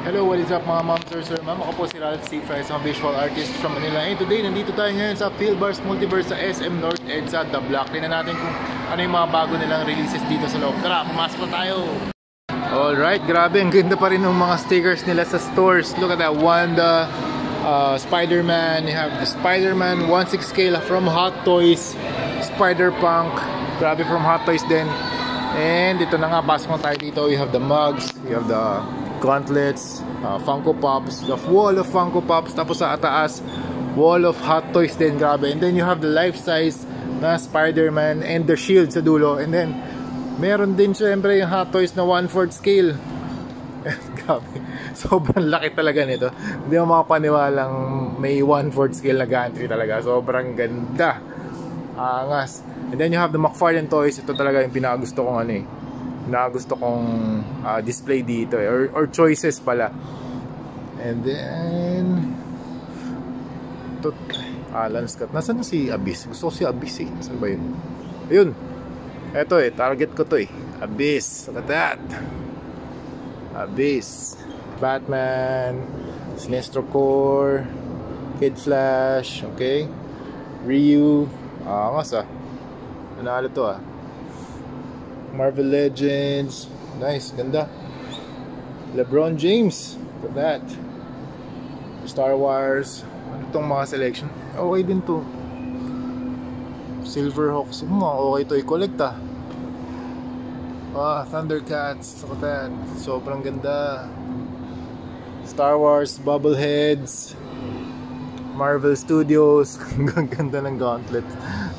Hello, what is up mga ma'am, sir, ma'am? Ako po si Ralph C. Fry, isang visual artist from Manila. And today, nandito tayo ngayon sa Philbars Multiverse sa SM North EDSA, The Block. Tingnan natin kung ano yung mga bago nilang releases dito sa loob. Tara, pumasok na tayo! Alright, grabe, ang ganda pa rin ng mga stickers nila sa stores. Look at that, Wanda, Spider-Man. You have the Spider-Man 1/6 scale from Hot Toys, Spider-Punk, grabe, from Hot Toys din. And ito na nga, pasok na tayo dito. You have the mugs, you have the gauntlets, Funko Pops, the wall of Funko Pops, tapos sa ataas, wall of Hot Toys din, grabe. And then you have the life-size na Spider-Man and the shield sa dulo. And then meron din syempre yung Hot Toys na 1/4 scale. Grabe, sobrang laki talaga nito. Hindi mo makapaniwalang may 1/4 scale na gantry talaga. Sobrang ganda, angas. And then you have the McFarlane toys. Ito talaga yung pinakagusto kong display dito or choices pala. And then ito, Alan Scott. Nasaan na si Abyss? Gusto ko si Abyss eh. Saan ba yun? Ayun. Ito target ko to Abyss. Look at that. Abyss. Batman, Sinestro Corps, Kid Flash, okay? Ryu. Angas nanalo to Marvel Legends. Nice, ganda. LeBron James. Look at that. Star Wars. Ano itong mga selection? Okay din to. Silverhawks. Okay to i-collect Thundercats. Look at that. Sobrang ganda. Star Wars, Bubbleheads, Marvel Studios. Ang ganda ng gauntlet.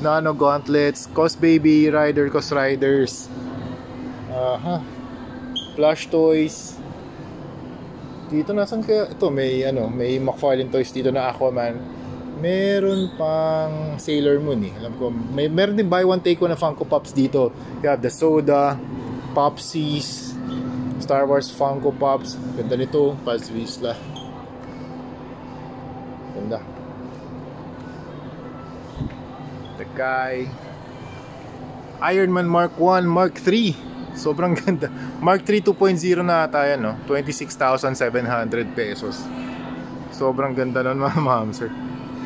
Nano gauntlets, Cos Baby Rider, Cos Riders. Plush toys. Dito nasan kaya ito, may McFarlane toys dito na Aquaman. Meron pang Sailor Moon Alam ko, meron din buy one take one na Funko Pops dito. You have the Soda, Popsies, Star Wars Funko Pops. Ganda nito, Paz Vizsla. Ganda. The guy. Iron Man Mark 1, Mark 3. Sobrang ganda. Mark 3 2.0 na ata yan, 26,700 pesos. Sobrang ganda nun mga ma'am, sir.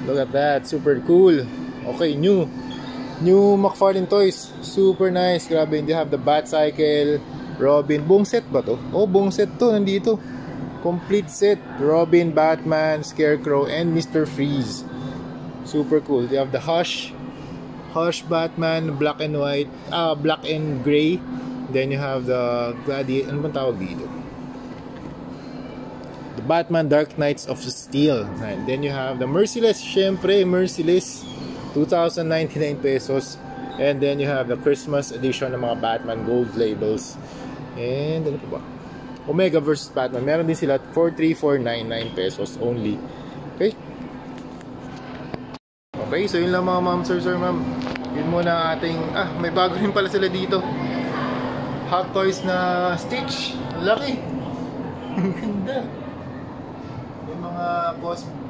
Look at that, super cool. Okay, new McFarlane toys. Super nice, grabe. They have the Batcycle, Robin. Buong set ba to? Buong set to, nandito. Complete set. Robin, Batman, Scarecrow, and Mr. Freeze. Super cool. They have the Hush Batman, black and white, black and gray. Then you have the Gladiator. Ano bang tawag dito? The Batman Dark Knights of Steel. And then you have the Merciless. Syempre, Merciless. 2,099 pesos. And then you have the Christmas edition ng mga Batman gold labels. And ano pa ba? Omega vs. Batman. Meron din sila 4,399 pesos only. Okay? Okay, so yun lang mga ma'am, sir, ma'am. Yun muna ating, may bago rin pala sila dito. Hot Toys na Stitch. Ang laki. Ang ganda. May mga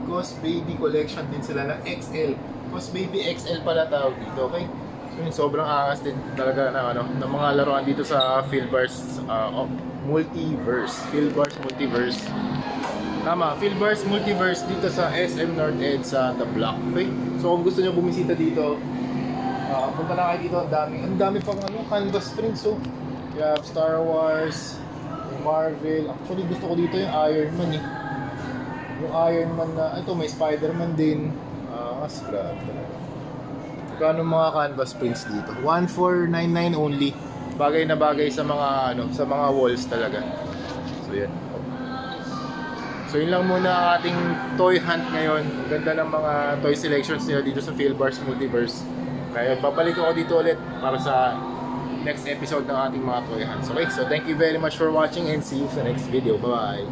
Ghost Baby collection din sila na XL. Ghost Baby XL pala tawag dito, okay? So yun, sobrang angas din talaga ng mga laruan dito sa Philbars Multiverse. Philbars Multiverse. Tama, Philbars Multiverse dito sa SM North EDSA, The Block. Okay? So kung gusto nyo bumisita dito, punta na kayo dito. Ang dami pang canvas prints. So you have Star Wars, Marvel. Actually gusto ko dito yung Iron Man Yung Iron Man na, ito may Spider-Man din. Mas grabe talaga. Kano mga canvas prints dito? 1,499 only. Bagay na bagay sa mga sa mga walls talaga. So yan. So yun lang muna ang ating toy hunt ngayon. Ganda ng mga toy selections nila dito sa Philbars Multiverse. Ngayon, babalik ako dito ulit para sa next episode ng ating mga toy hunts. Okay, so thank you very much for watching and see you sa next video. Bye-bye!